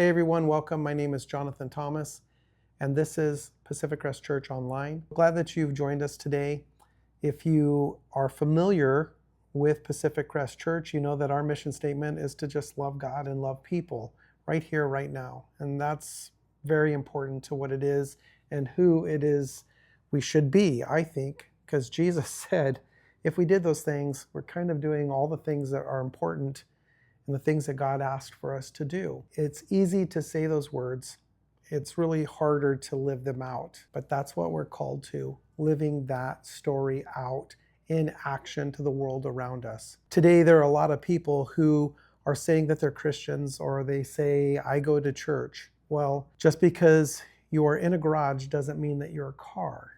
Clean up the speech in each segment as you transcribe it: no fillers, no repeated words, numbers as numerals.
Hey everyone, welcome. My name is Johnathan Thomas, and this is Pacific Crest Church Online. Glad that you've joined us today. If you are familiar with Pacific Crest Church, you know that our mission statement is to just love God and love people right here, right now. And that's very important to what it is and who it is we should be, I think, because Jesus said, if we did those things, we're kind of doing all the things that are important and the things that God asked for us to do. It's easy to say those words. It's really harder to live them out, but that's what we're called to, living that story out in action to the world around us. Today, there are a lot of people who are saying that they're Christians, or they say, I go to church. Well, just because you are in a garage doesn't mean that you're a car.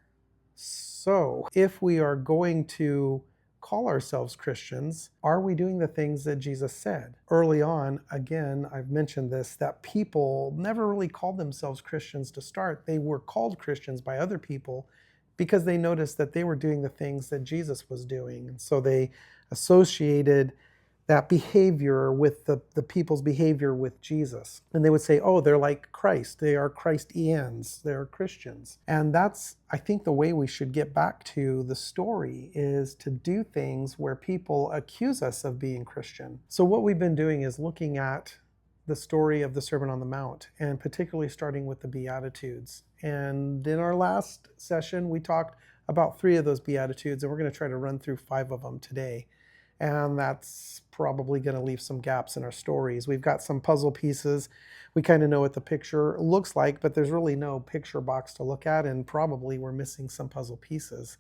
So if we are going to call ourselves Christians, are we doing the things that Jesus said? Early on, again, I've mentioned this, that people never really called themselves Christians to start. They were called Christians by other people because they noticed that they were doing the things that Jesus was doing. And so they associated that behavior with the people's behavior with Jesus. And they would say, oh, they're like Christ. They are Christians. They're Christians. And that's, I think, the way we should get back to the story, is to do things where people accuse us of being Christian. So what we've been doing is looking at the story of the Sermon on the Mount, and particularly starting with the Beatitudes. And in our last session, we talked about 3 of those Beatitudes, and we're going to try to run through 5 of them today. And that's probably going to leave some gaps in our stories. We've got some puzzle pieces. We kind of know what the picture looks like, but there's really no picture box to look at, and probably we're missing some puzzle pieces.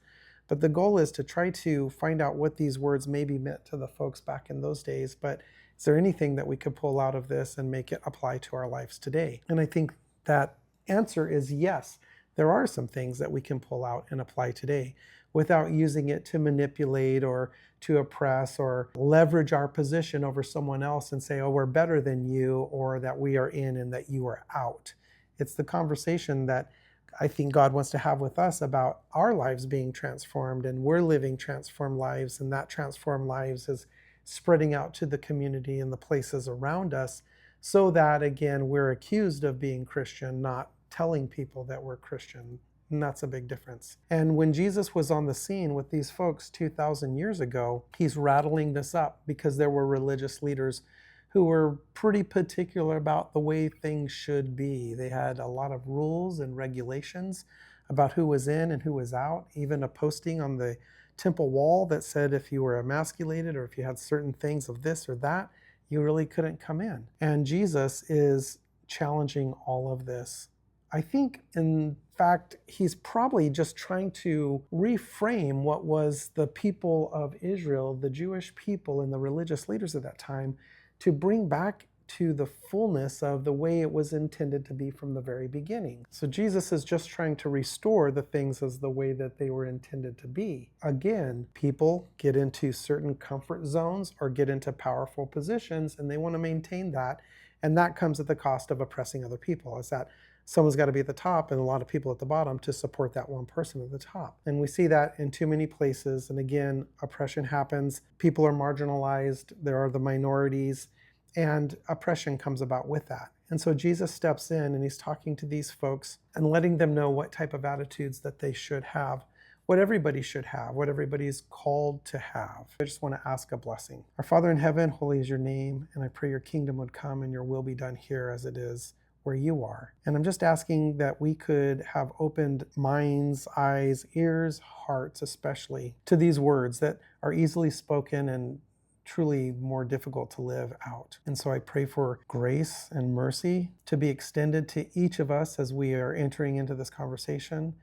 But the goal is to try to find out what these words maybe meant to the folks back in those days. But is there anything that we could pull out of this and make it apply to our lives today? And I think that answer is yes. There are some things that we can pull out and apply today without using it to manipulate or to oppress or leverage our position over someone else and say, oh, we're better than you, or that we are in and that you are out. It's the conversation that I think God wants to have with us about our lives being transformed, and we're living transformed lives, and that transformed lives is spreading out to the community and the places around us, so that, again, we're accused of being Christian, not telling people that we're Christian. And that's a big difference. And when Jesus was on the scene with these folks 2,000 years ago, he's rattling this up because there were religious leaders who were pretty particular about the way things should be. They had a lot of rules and regulations about who was in and who was out, even a posting on the temple wall that said if you were emasculated or if you had certain things of this or that, you really couldn't come in. And Jesus is challenging all of this. I think, in fact, he's probably just trying to reframe what was the people of Israel, the Jewish people and the religious leaders at that time, to bring back to the fullness of the way it was intended to be from the very beginning. So Jesus is just trying to restore the things as the way that they were intended to be. Again, people get into certain comfort zones or get into powerful positions, and they want to maintain that. And that comes at the cost of oppressing other people. Is that someone's got to be at the top and a lot of people at the bottom to support that one person at the top. And we see that in too many places. And again, oppression happens. People are marginalized. There are the minorities, and oppression comes about with that. And so Jesus steps in and he's talking to these folks and letting them know what type of attitudes that they should have, what everybody should have, what everybody is called to have. I just want to ask a blessing. Our Father in heaven, holy is your name, and I pray your kingdom would come and your will be done here as it is where you are. And I'm just asking that we could have opened minds, eyes, ears, hearts, especially to these words that are easily spoken and truly more difficult to live out. And so I pray for grace and mercy to be extended to each of us as we are entering into this conversation.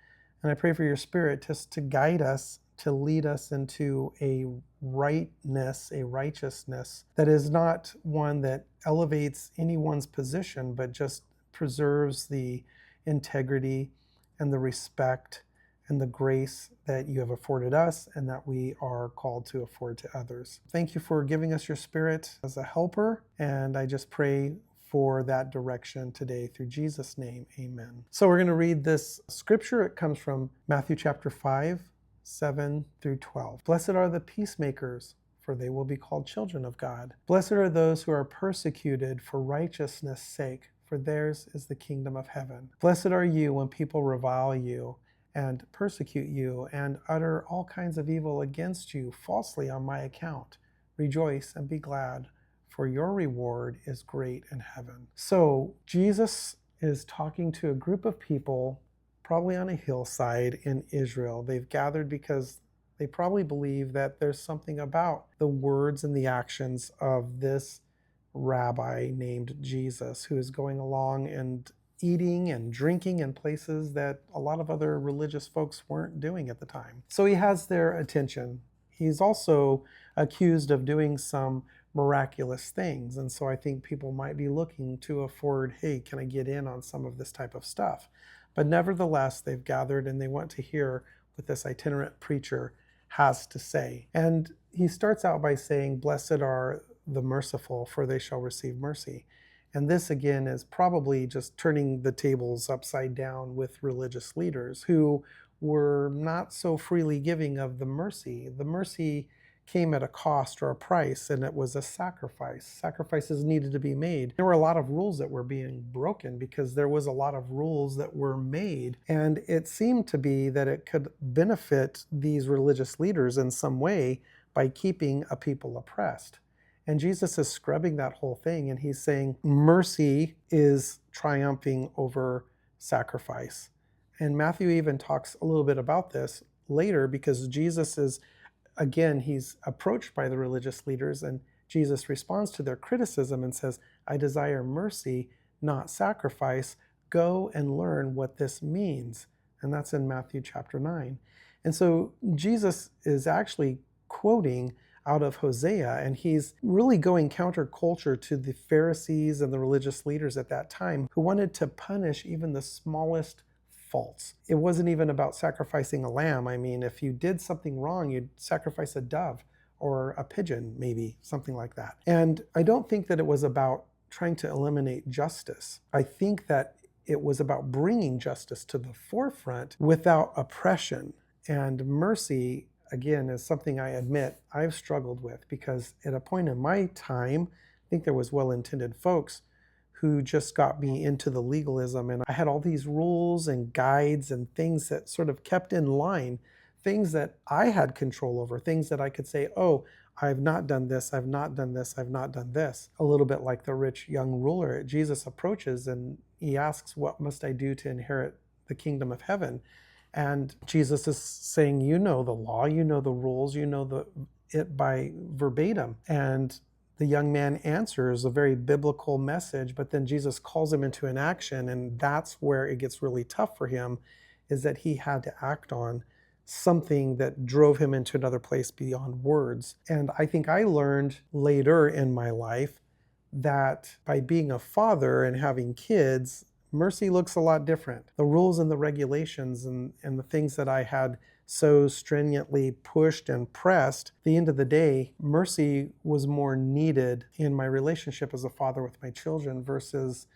And I pray for your Spirit just to guide us, to lead us into a rightness, a righteousness that is not one that elevates anyone's position, but just preserves the integrity and the respect and the grace that you have afforded us and that we are called to afford to others. Thank you for giving us your Spirit as a helper, and I just pray for that direction today through Jesus' name, amen. So we're going to read this scripture. It comes from Matthew chapter 5, 7 through 12. Blessed are the peacemakers, for they will be called children of God. Blessed are those who are persecuted for righteousness' sake, for theirs is the kingdom of heaven. Blessed are you when people revile you and persecute you and utter all kinds of evil against you falsely on my account. Rejoice and be glad, for your reward is great in heaven. So Jesus is talking to a group of people, probably on a hillside in Israel. They've gathered because they probably believe that there's something about the words and the actions of this rabbi named Jesus, who is going along and eating and drinking in places that a lot of other religious folks weren't doing at the time. So he has their attention. He's also accused of doing some miraculous things. And so I think people might be looking to afford, hey, can I get in on some of this type of stuff? But nevertheless, they've gathered and they want to hear what this itinerant preacher has to say. And he starts out by saying, blessed are the merciful, for they shall receive mercy. And this again is probably just turning the tables upside down with religious leaders who were not so freely giving of the mercy. The mercy came at a cost or a price, and it was a sacrifice. Sacrifices needed to be made. There were a lot of rules that were being broken because there was a lot of rules that were made, and it seemed to be that it could benefit these religious leaders in some way by keeping a people oppressed. And Jesus is scrubbing that whole thing, and he's saying mercy is triumphing over sacrifice. And Matthew even talks a little bit about this later, because Jesus is, again, he's approached by the religious leaders, and Jesus responds to their criticism and says, I desire mercy, not sacrifice. Go and learn what this means. And that's in Matthew chapter 9. And so Jesus is actually quoting out of Hosea, and he's really going counterculture to the Pharisees and the religious leaders at that time who wanted to punish even the smallest faults. It wasn't even about sacrificing a lamb. I mean, if you did something wrong, you'd sacrifice a dove or a pigeon, maybe, something like that. And I don't think that it was about trying to eliminate justice. I think that it was about bringing justice to the forefront without oppression. And mercy, again, is something I admit I've struggled with, because at a point in my time, I think there was well-intended folks who just got me into the legalism, and I had all these rules and guides and things that sort of kept in line, things that I had control over, things that I could say, oh, I've not done this, I've not done this, I've not done this. A little bit like the rich young ruler. Jesus approaches and he asks, what must I do to inherit the kingdom of heaven? And Jesus is saying, you know the law, you know the rules, you know it by verbatim. And the young man answers a very biblical message, but then Jesus calls him into an action, and that's where it gets really tough for him, is that he had to act on something that drove him into another place beyond words. And I think I learned later in my life that by being a father and having kids, mercy looks a lot different. The rules and the regulations and the things that I had so stringently pushed and pressed, at the end of the day, mercy was more needed in my relationship as a father with my children versus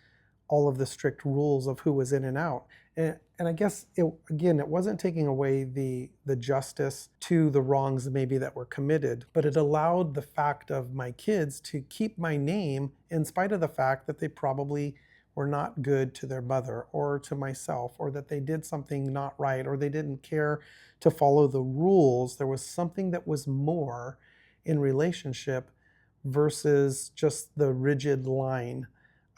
all of the strict rules of who was in and out. And I guess, it wasn't taking away the justice to the wrongs maybe that were committed, but it allowed the fact of my kids to keep my name in spite of the fact that they probably were not good to their mother or to myself, or that they did something not right, or they didn't care to follow the rules. There was something that was more in relationship versus just the rigid line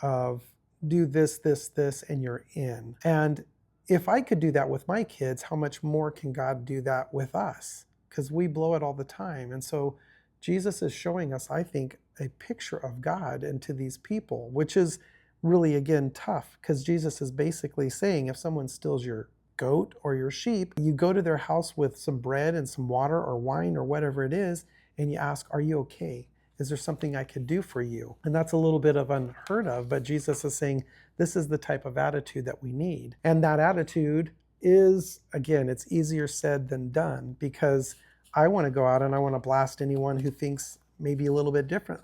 of do this, this, this, and you're in. And if I could do that with my kids, how much more can God do that with us? Because we blow it all the time. And so Jesus is showing us, I think, a picture of God into these people, which is really, again, tough, because Jesus is basically saying, if someone steals your goat or your sheep, you go to their house with some bread and some water or wine or whatever it is, and you ask, are you okay? Is there something I could do for you? And that's a little bit of unheard of, but Jesus is saying, this is the type of attitude that we need. And that attitude is, again, it's easier said than done, because I want to go out and I want to blast anyone who thinks maybe a little bit different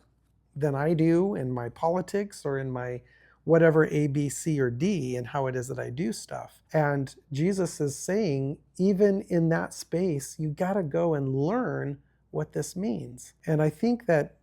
than I do in my politics or in my whatever A, B, C, or D, and how it is that I do stuff. And Jesus is saying, even in that space, you got to go and learn what this means. And I think that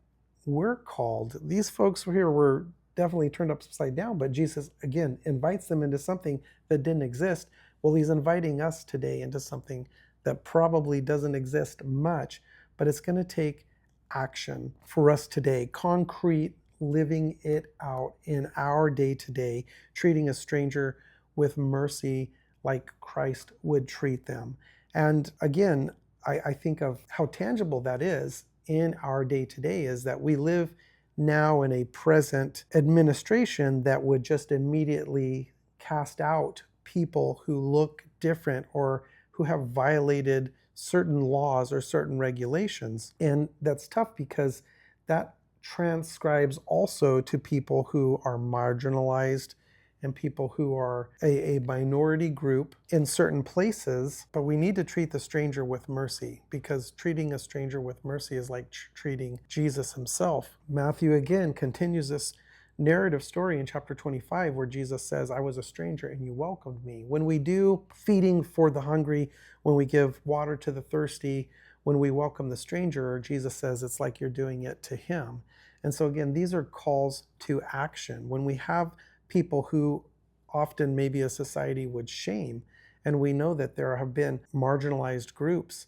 we're called, these folks here were definitely turned upside down, but Jesus, again, invites them into something that didn't exist. Well, he's inviting us today into something that probably doesn't exist much, but it's going to take action for us today, concrete, living it out in our day to day, treating a stranger with mercy like Christ would treat them. And again, I think of how tangible that is in our day to day is that we live now in a present administration that would just immediately cast out people who look different or who have violated certain laws or certain regulations. And that's tough because that transcribes also to people who are marginalized and people who are a minority group in certain places. But we need to treat the stranger with mercy, because treating a stranger with mercy is like treating Jesus himself. Matthew again continues this narrative story in chapter 25 where Jesus says, I was a stranger and you welcomed me. When we do feeding for the hungry, when we give water to the thirsty, when we welcome the stranger, Jesus says it's like you're doing it to him. And so again, these are calls to action. When we have people who often maybe a society would shame, and we know that there have been marginalized groups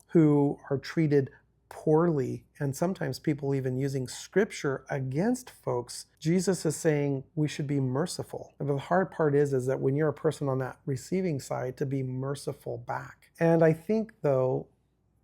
who are treated poorly, and sometimes people even using scripture against folks, Jesus is saying we should be merciful. And the hard part is that when you're a person on that receiving side, to be merciful back. And I think, though,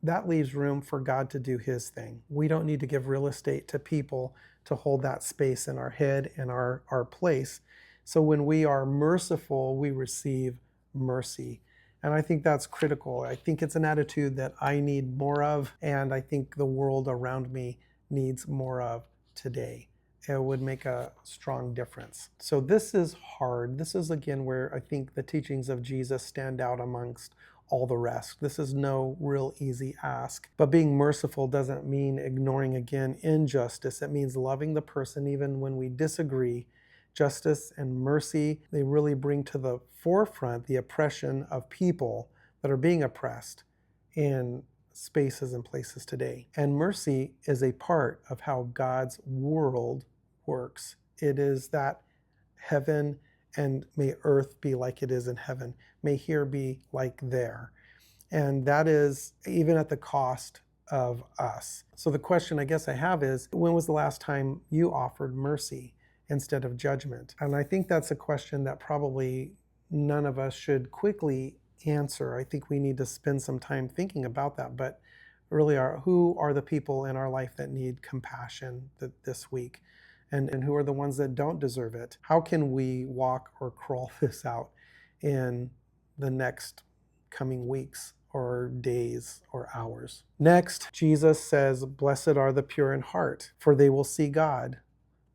that leaves room for God to do his thing. We don't need to give real estate to people to hold that space in our head and our place. So when we are merciful, we receive mercy. And I think that's critical. I think it's an attitude that I need more of, and I think the world around me needs more of today. It would make a strong difference. So this is hard. This is, again, where I think the teachings of Jesus stand out amongst all the rest. This is no real easy ask. But being merciful doesn't mean ignoring, again, injustice. It means loving the person even when we disagree. Justice and mercy, they really bring to the forefront the oppression of people that are being oppressed in spaces and places today. And mercy is a part of how God's world works. It is that heaven and may earth be like it is in heaven. May here be like there. And that is even at the cost of us. So the question I guess I have is, when was the last time you offered mercy instead of judgment? And I think that's a question that probably none of us should quickly answer. I think we need to spend some time thinking about that. But really, who are the people in our life that need compassion this week? And who are the ones that don't deserve it? How can we walk or crawl this out in the next coming weeks or days or hours? Next, Jesus says, blessed are the pure in heart, for they will see God.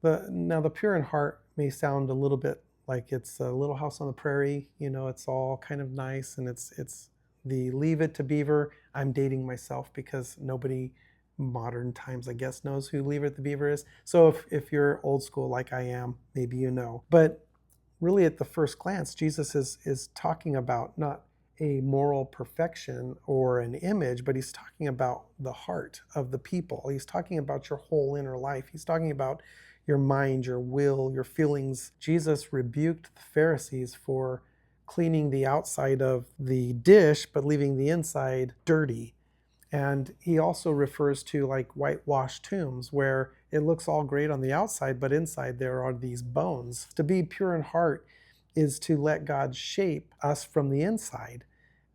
Now, the pure in heart may sound a little bit like it's a Little House on the Prairie. You know, it's all kind of nice, and it's the Leave It to Beaver. I'm dating myself because nobody modern times, I guess, knows who Leave It to Beaver is. So if you're old school like I am, maybe you know. But really, at the first glance, Jesus is talking about not a moral perfection or an image, but he's talking about the heart of the people. He's talking about your whole inner life. He's talking about your mind, your will, your feelings. Jesus rebuked the Pharisees for cleaning the outside of the dish, but leaving the inside dirty. And he also refers to like whitewashed tombs, where it looks all great on the outside, but inside there are these bones. To be pure in heart is to let God shape us from the inside.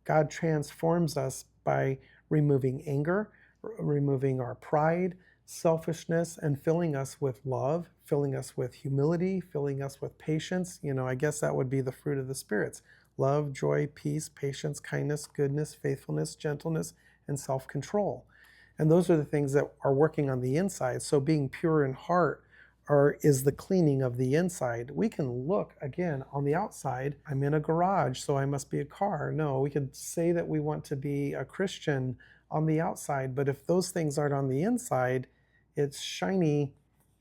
God transforms us by removing anger, removing our pride, selfishness, and filling us with love, filling us with humility, filling us with patience. You know, I guess that would be the fruit of the spirits: love, joy, peace, patience, kindness, goodness, faithfulness, gentleness, and self-control. And those are the things that are working on the inside. So being pure in heart is the cleaning of the inside. We can look, again, on the outside. I'm in a garage, so I must be a car. No, we could say that we want to be a Christian on the outside, but if those things aren't on the inside, it's shiny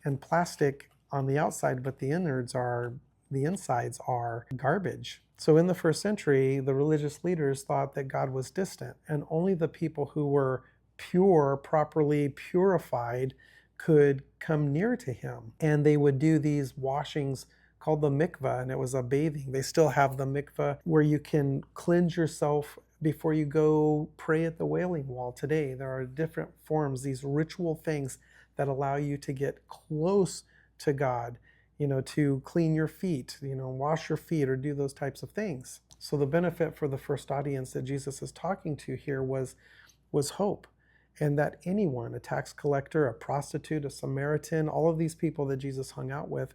and plastic on the outside, but the insides are garbage. So in the first century, the religious leaders thought that God was distant, and only the people who were pure, properly purified, could come near to him. And they would do these washings called the mikvah, and it was a bathing. They still have the mikvah where you can cleanse yourself before you go pray at the Wailing Wall today. There are different forms, these ritual things that allow you to get close to God, to clean your feet, wash your feet or do those types of things. So the benefit for the first audience that Jesus is talking to here was hope. And that anyone, a tax collector, a prostitute, a Samaritan, all of these people that Jesus hung out with,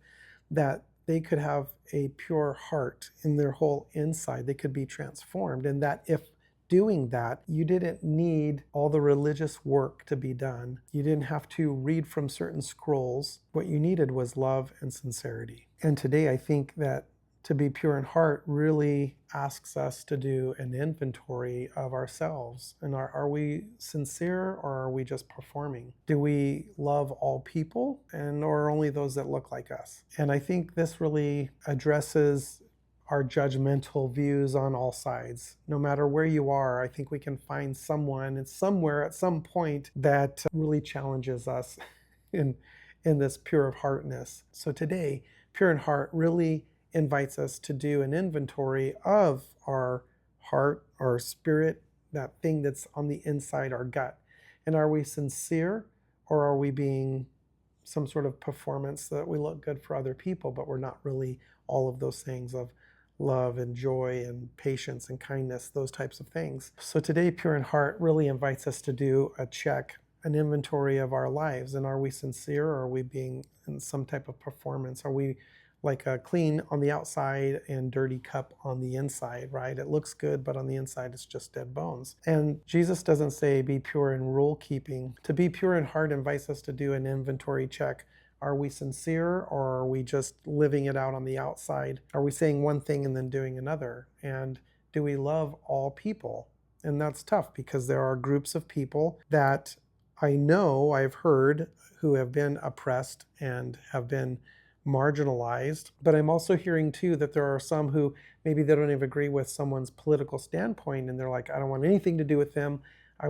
that they could have a pure heart in their whole inside. They could be transformed. And that if doing that, you didn't need all the religious work to be done. You didn't have to read from certain scrolls. What you needed was love and sincerity. And today I think that to be pure in heart really asks us to do an inventory of ourselves. And are we sincere, or are we just performing? Do we love all people, or only those that look like us? And I think this really addresses our judgmental views on all sides. No matter where you are, I think we can find someone and somewhere at some point that really challenges us in this pure of heartness. So today, pure in heart really invites us to do an inventory of our heart, our spirit, that thing that's on the inside, our gut. And are we sincere, or are we being some sort of performance that we look good for other people, but we're not really all of those things of love and joy and patience and kindness, those types of things. So today, Pure in Heart really invites us to do a check, an inventory of our lives. And are we sincere, or are we being in some type of performance? Are we like a clean on the outside and dirty cup on the inside, right? It looks good, but on the inside, it's just dead bones. And Jesus doesn't say be pure in rule keeping. To be pure in heart invites us to do an inventory check. Are we sincere, or are we just living it out on the outside? Are we saying one thing and then doing another? And do we love all people? And that's tough, because there are groups of people that I know, I've heard, who have been oppressed and have been marginalized. But I'm also hearing too that there are some who maybe they don't even agree with someone's political standpoint, and they're like, I don't want anything to do with them. I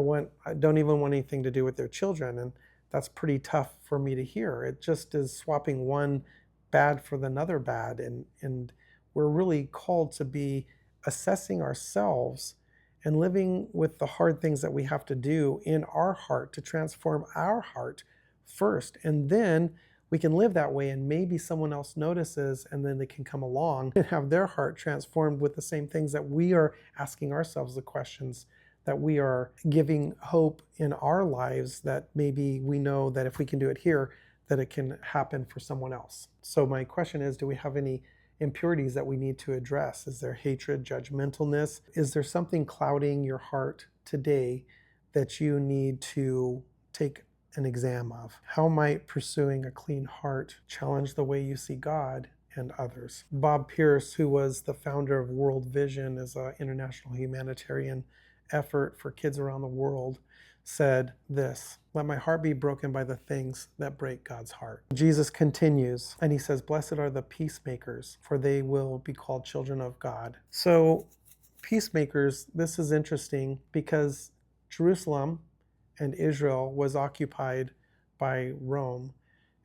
don't even want anything to do with their children. And that's pretty tough for me to hear. It just is swapping one bad for another bad. And we're really called to be assessing ourselves and living with the hard things that we have to do in our heart to transform our heart first. And then we can live that way, and maybe someone else notices, and then they can come along and have their heart transformed with the same things that we are asking ourselves, the questions that we are giving hope in our lives, that maybe we know that if we can do it here, that it can happen for someone else. So my question is, do we have any impurities that we need to address? Is there hatred, judgmentalness? Is there something clouding your heart today that you need to take an exam of? How might pursuing a clean heart challenge the way you see God and others? Bob Pierce, who was the founder of World Vision, is an international humanitarian effort for kids around the world, said this: let my heart be broken by the things that break God's heart. Jesus continues, and he says, blessed are the peacemakers, for they will be called children of God. So peacemakers, this is interesting, because Jerusalem and Israel was occupied by Rome,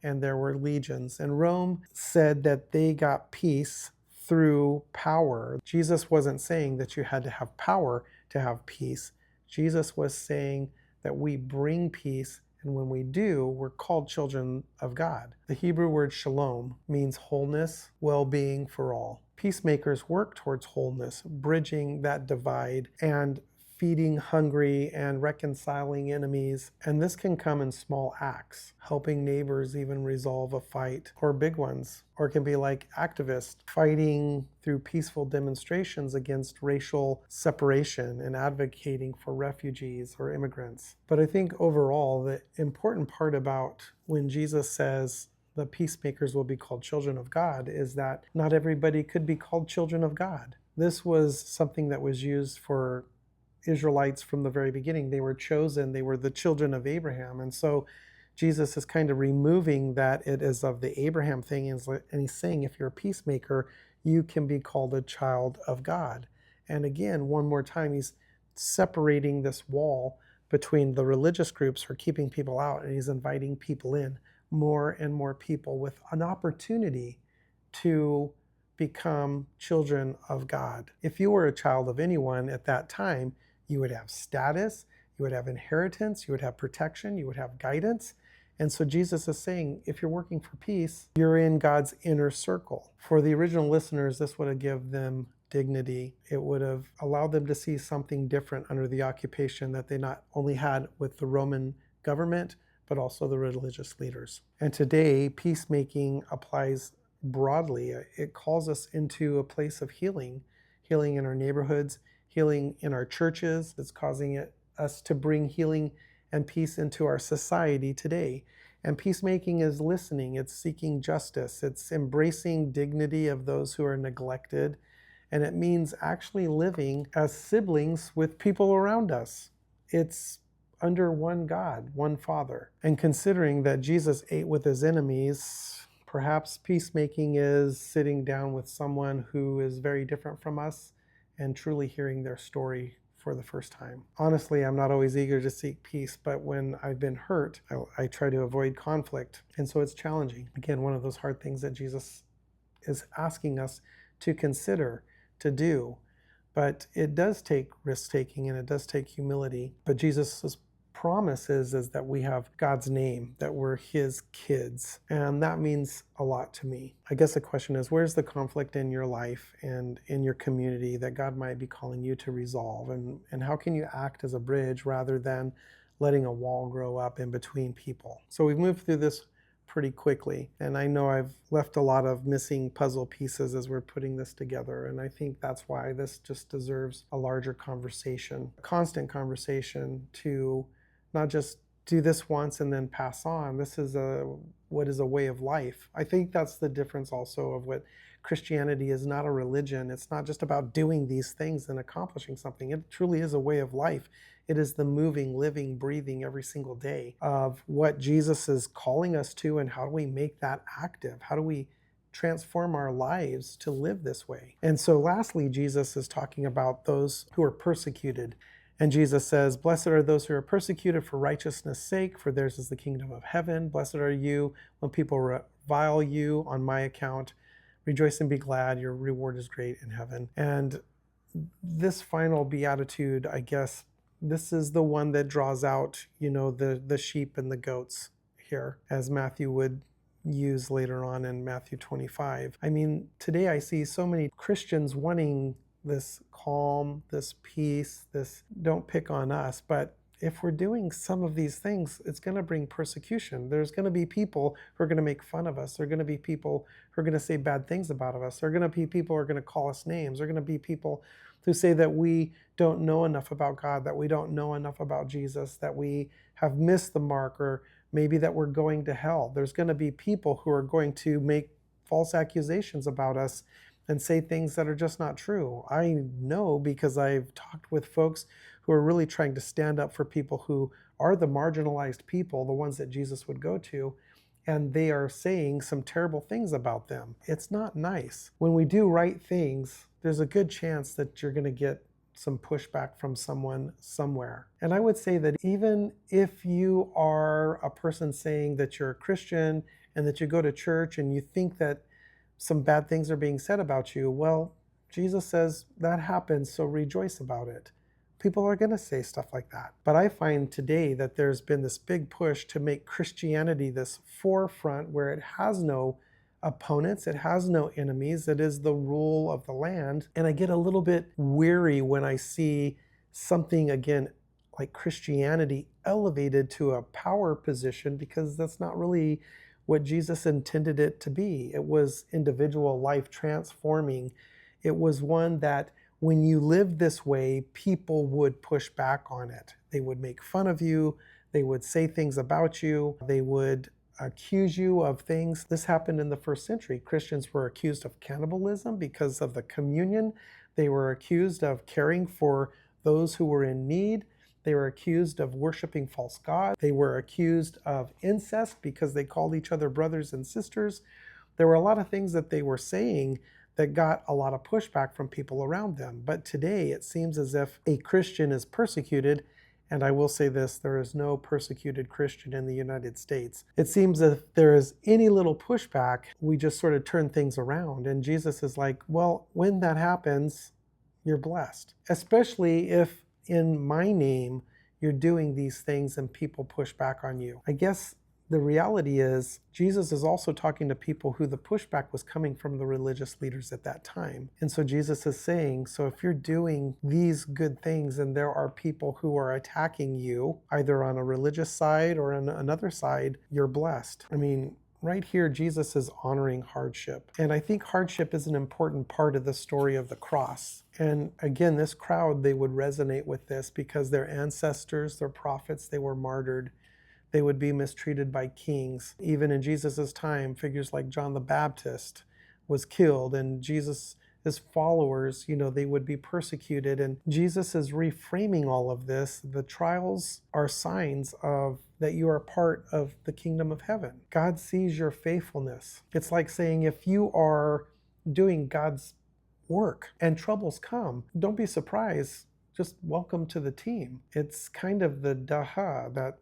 and there were legions. And Rome said that they got peace through power. Jesus wasn't saying that you had to have power to have peace. Jesus was saying that we bring peace, and when we do, we're called children of God. The Hebrew word shalom means wholeness, well-being for all. Peacemakers work towards wholeness, bridging that divide and feeding hungry and reconciling enemies. And this can come in small acts, helping neighbors even resolve a fight, or big ones. Or it can be like activists fighting through peaceful demonstrations against racial separation and advocating for refugees or immigrants. But I think overall, the important part about when Jesus says the peacemakers will be called children of God is that not everybody could be called children of God. This was something that was used for Israelites from the very beginning. They were chosen, they were the children of Abraham. And so Jesus is kind of removing that it is of the Abraham thing, and he's saying if you're a peacemaker, you can be called a child of God. And again, one more time, he's separating this wall between the religious groups who are keeping people out, and he's inviting people in, more and more people with an opportunity to become children of God. If you were a child of anyone at that time, you would have status, you would have inheritance, you would have protection, you would have guidance. And so Jesus is saying, if you're working for peace, you're in God's inner circle. For the original listeners, this would have given them dignity. It would have allowed them to see something different under the occupation that they not only had with the Roman government, but also the religious leaders. And today, peacemaking applies broadly. It calls us into a place of healing, healing in our neighborhoods, healing in our churches. It's causing us to bring healing and peace into our society today. And peacemaking is listening, it's seeking justice, it's embracing dignity of those who are neglected, and it means actually living as siblings with people around us. It's under one God, one Father. And considering that Jesus ate with his enemies, perhaps peacemaking is sitting down with someone who is very different from us and truly hearing their story for the first time. Honestly, I'm not always eager to seek peace, but when I've been hurt, I try to avoid conflict. And so it's challenging. Again, one of those hard things that Jesus is asking us to consider, to do. But it does take risk-taking and it does take humility. But Jesus' promise is that we have God's name, that we're his kids. And that means a lot to me. I guess the question is, where's the conflict in your life and in your community that God might be calling you to resolve? And how can you act as a bridge rather than letting a wall grow up in between people? So we've moved through this pretty quickly. And I know I've left a lot of missing puzzle pieces as we're putting this together. And I think that's why this just deserves a larger conversation, a constant conversation, to not just do this once and then pass on. This is what is a way of life. I think that's the difference also of what Christianity is. Not a religion. It's not just about doing these things and accomplishing something. It truly is a way of life. It is the moving, living, breathing every single day of what Jesus is calling us to, and how do we make that active? How do we transform our lives to live this way? And so lastly, Jesus is talking about those who are persecuted. And Jesus says, "Blessed are those who are persecuted for righteousness' sake, for theirs is the kingdom of heaven. Blessed are you when people revile you on my account. Rejoice and be glad, your reward is great in heaven." And this final beatitude, I guess, this is the one that draws out, the sheep and the goats here, as Matthew would use later on in Matthew 25. I mean, today I see so many Christians wanting this calm, this peace, this don't pick on us. But if we're doing some of these things, it's going to bring persecution. There's going to be people who are going to make fun of us. There are going to be people who are going to say bad things about us. There are going to be people who are going to call us names. There are going to be people who say that we don't know enough about God, that we don't know enough about Jesus, that we have missed the mark, or maybe that we're going to hell. There's going to be people who are going to make false accusations about us and say things that are just not true. I know, because I've talked with folks who are really trying to stand up for people who are the marginalized people, the ones that Jesus would go to, and they are saying some terrible things about them. It's not nice. When we do right things, there's a good chance that you're going to get some pushback from someone somewhere. And I would say that even if you are a person saying that you're a Christian and that you go to church and you think that some bad things are being said about you, well, Jesus says that happens, so rejoice about it. People are going to say stuff like that. But I find today that there's been this big push to make Christianity this forefront where it has no opponents, it has no enemies, it is the rule of the land. And I get a little bit weary when I see something, again, like Christianity elevated to a power position, because that's not really what Jesus intended it to be. It was individual life transforming. It was one that when you lived this way, people would push back on it. They would make fun of you. They would say things about you. They would accuse you of things. This happened in the first century. Christians were accused of cannibalism because of the communion. They were accused of caring for those who were in need. They were accused of worshiping false gods. They were accused of incest because they called each other brothers and sisters. There were a lot of things that they were saying that got a lot of pushback from people around them. But today it seems as if a Christian is persecuted And I will say this, there is no persecuted Christian in the United States. It seems that if there is any little pushback, we just sort of turn things around. And Jesus is like, well, when that happens, you're blessed. Especially if in my name, you're doing these things and people push back on you. I guess the reality is Jesus is also talking to people who the pushback was coming from the religious leaders at that time. And so Jesus is saying, so if you're doing these good things and there are people who are attacking you, either on a religious side or on another side, you're blessed. I mean, right here, Jesus is honoring hardship. And I think hardship is an important part of the story of the cross. And again, this crowd, they would resonate with this because their ancestors, their prophets, they were martyred. They would be mistreated by kings. Even in Jesus' time, figures like John the Baptist was killed, and Jesus' followers, they would be persecuted. And Jesus is reframing all of this. The trials are signs of that you are part of the kingdom of heaven. God sees your faithfulness. It's like saying if you are doing God's work and troubles come, don't be surprised. Just welcome to the team. It's kind of the daha that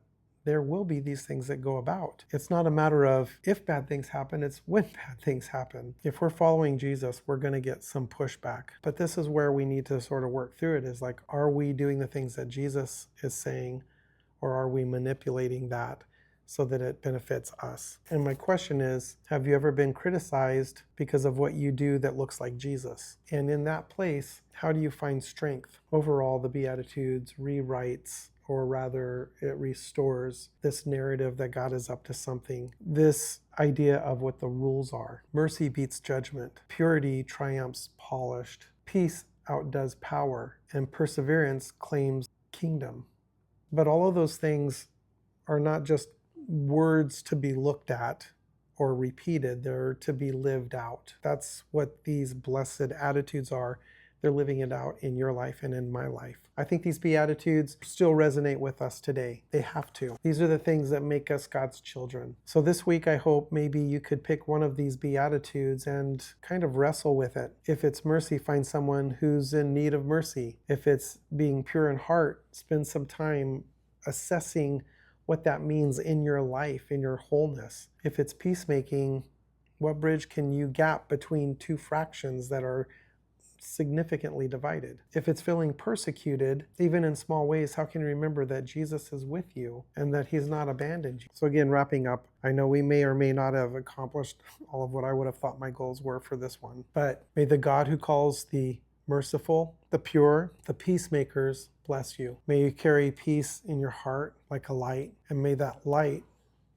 there will be these things that go about. It's not a matter of if bad things happen, it's when bad things happen. If we're following Jesus, we're going to get some pushback. But this is where we need to sort of work through it, is like, are we doing the things that Jesus is saying, or are we manipulating that so that it benefits us? And my question is, have you ever been criticized because of what you do that looks like Jesus? And in that place, how do you find strength? Overall, the Beatitudes rewrites, or rather it restores this narrative that God is up to something. This idea of what the rules are. Mercy beats judgment. Purity triumphs polished. Peace outdoes power. And perseverance claims kingdom. But all of those things are not just words to be looked at or repeated. They're to be lived out. That's what these blessed attitudes are. They're living it out in your life and in my life. I think these Beatitudes still resonate with us today. They have to. These are the things that make us God's children. So this week, I hope maybe you could pick one of these Beatitudes and kind of wrestle with it. If it's mercy, find someone who's in need of mercy. If it's being pure in heart, spend some time assessing what that means in your life, in your wholeness. If it's peacemaking, what bridge can you gap between two fractions that are significantly divided? If it's feeling persecuted, even in small ways, how can you remember that Jesus is with you and that he's not abandoned you? So again, wrapping up, I know we may or may not have accomplished all of what I would have thought my goals were for this one, but may the God who calls the merciful, the pure, the peacemakers bless you. May you carry peace in your heart like a light, and may that light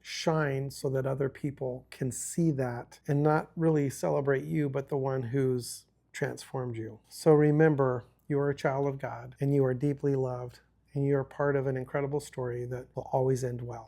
shine so that other people can see that and not really celebrate you, but the one who's transformed you. So remember, you are a child of God and you are deeply loved and you are part of an incredible story that will always end well.